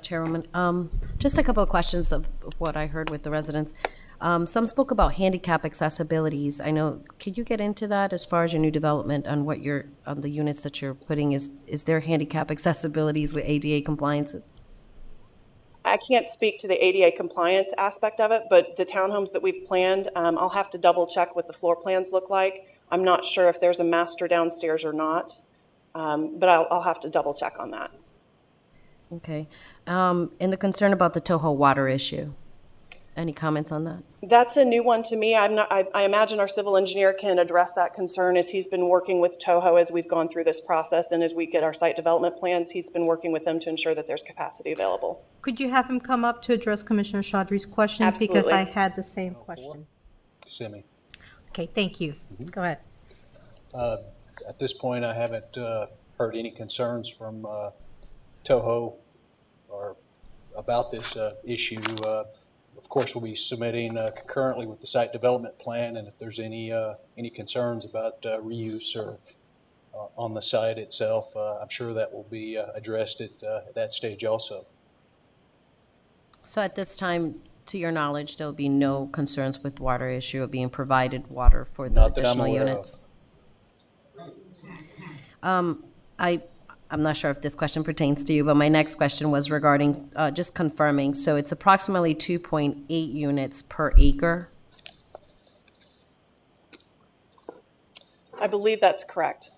Chairwoman. Just a couple of questions of what I heard with the residents. Some spoke about handicap accessibilities. I know, could you get into that as far as your new development on what on the units that you're putting? Is there handicap accessibilities with ADA compliances? I can't speak to the ADA compliance aspect of it, but the townhomes that we've planned, I'll have to double check what the floor plans look like. I'm not sure if there's a master downstairs or not, but I'll have to double check on that. Okay. And the concern about the Toho water issue. Any comments on that? That's a new one to me. I imagine our civil engineer can address that concern as he's been working with Toho as we've gone through this process, and as we get our site development plans, he's been working with them to ensure that there's capacity available. Could you have him come up to address Commissioner Chaudhry's question? Absolutely. Because I had the same question. Simi. Okay, thank you. Go ahead. At this point, I haven't heard any concerns from Toho or about this issue. Of course, we'll be submitting concurrently with the site development plan, and if there's any concerns about reuse or on the site itself, I'm sure that will be addressed at that stage also. So at this time, to your knowledge, there'll be no concerns with water issue of being provided water for the additional units? I'm not sure if this question pertains to you, but my next question was regarding just confirming. So it's approximately 2.8 units per acre? I believe that's correct.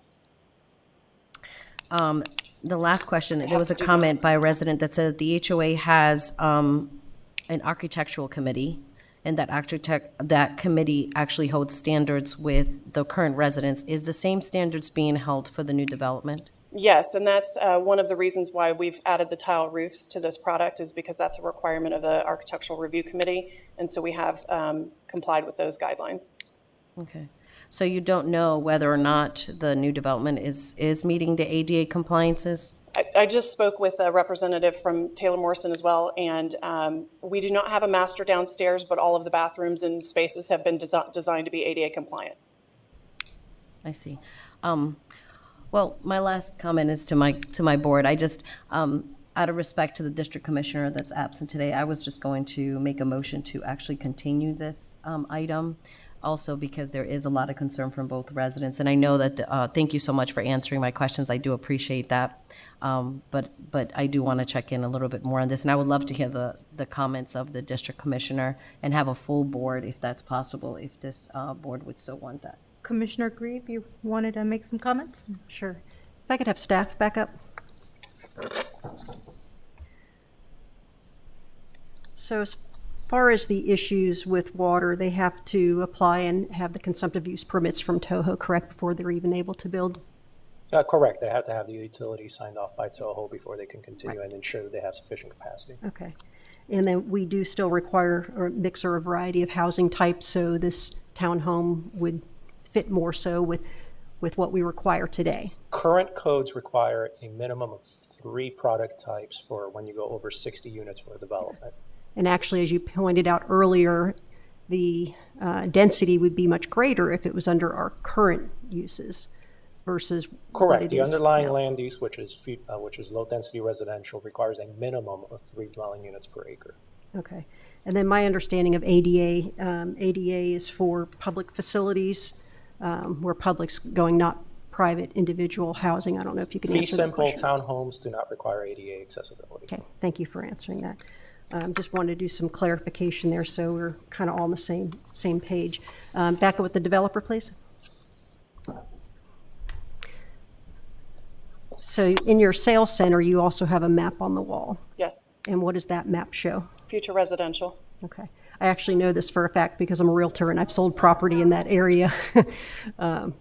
The last question, there was a comment by a resident that said that the HOA has an architectural committee, and that committee actually holds standards with the current residents. Is the same standards being held for the new development? Yes, and that's one of the reasons why we've added the tile roofs to this product, is because that's a requirement of the Architectural Review Committee, and so we have complied with those guidelines. Okay. So you don't know whether or not the new development is meeting the ADA compliances? I just spoke with a representative from Taylor Morrison as well, and we do not have a master downstairs, but all of the bathrooms and spaces have been designed to be ADA compliant. I see. Well, my last comment is to my board. I just, out of respect to the district commissioner that's absent today, I was just going to make a motion to actually continue this item, also because there is a lot of concern from both residents. And I know that, thank you so much for answering my questions. I do appreciate that. But I do want to check in a little bit more on this. And I would love to hear the comments of the district commissioner and have a full board, if that's possible, if this board would so want that. Commissioner Grieve, you wanted to make some comments? Sure. If I could have staff back up. So as far as the issues with water, they have to apply and have the consumptive use permits from Toho, correct, before they're even able to build? Correct. They have to have the utility signed off by Toho before they can continue and ensure that they have sufficient capacity. Okay. And then we do still require a mix or a variety of housing types, so this townhome would fit more so with what we require today. Current codes require a minimum of 3 product types for when you go over 60 units for development. And actually, as you pointed out earlier, the density would be much greater if it was under our current uses versus correct. The underlying land use, which is low density residential, requires a minimum of 3 dwelling units per acre. Okay. And then my understanding of ADA, ADA is for public facilities, where public's going, not private individual housing. I don't know if you can answer that question. Fee simple townhomes do not require ADA accessibility. Okay, thank you for answering that. Just wanted to do some clarification there, so we're kind of all on the same page. Back up with the developer, please. So in your sales center, you also have a map on the wall. Yes. And what does that map show? Future residential. Okay. I actually know this for a fact because I'm a realtor and I've sold property in that area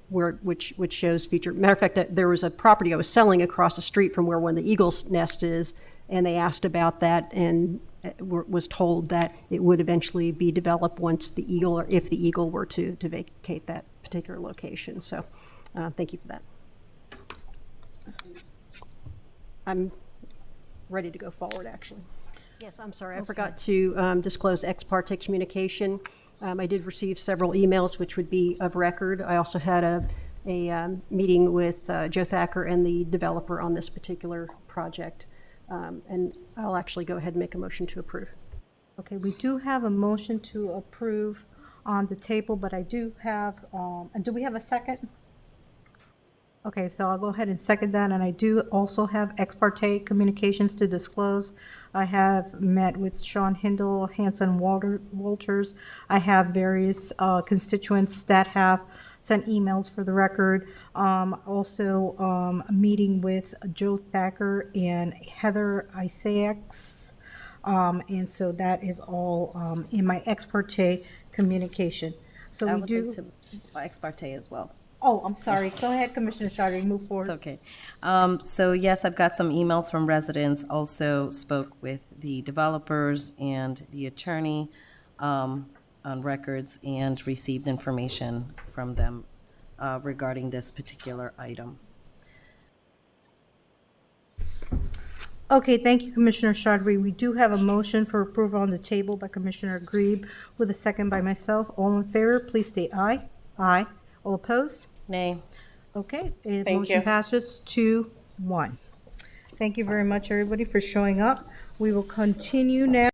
which shows future. Matter of fact, there was a property I was selling across the street from where one of the eagle's nest is, and they asked about that and was told that it would eventually be developed once the eagle, or if the eagle were to vacate that particular location. So thank you for that. I'm ready to go forward, actually. Yes, I'm sorry. I forgot to disclose ex parte communication. I did receive several emails, which would be of record. I also had a meeting with Joe Thacker and the developer on this particular project. And I'll actually go ahead and make a motion to approve. Okay, we do have a motion to approve on the table, but I do have, do we have a second? Okay, so I'll go ahead and second that, and I do also have ex parte communications to disclose. I have met with Sean Hindle, Hanson Walters. I have various constituents that have sent emails for the record. Also, a meeting with Joe Thacker and Heather Isaacs. And so that is all in my ex parte communication. So I we would do. like to ex parte as well. Oh, I'm sorry. Go ahead, Commissioner Choudhry, move forward. It's okay. So yes, I've got some emails from residents, also spoke with the developers and the attorney on records and received information from them regarding this particular item. Okay, thank you, Commissioner Choudhry. We do have a motion for approval on the table by Commissioner Grebe with a second by myself. All in favor, please state aye. Aye. All opposed? Nay. Okay, and Thank motion you. passes 2-1. Thank you very much, everybody, for showing up. We will continue now.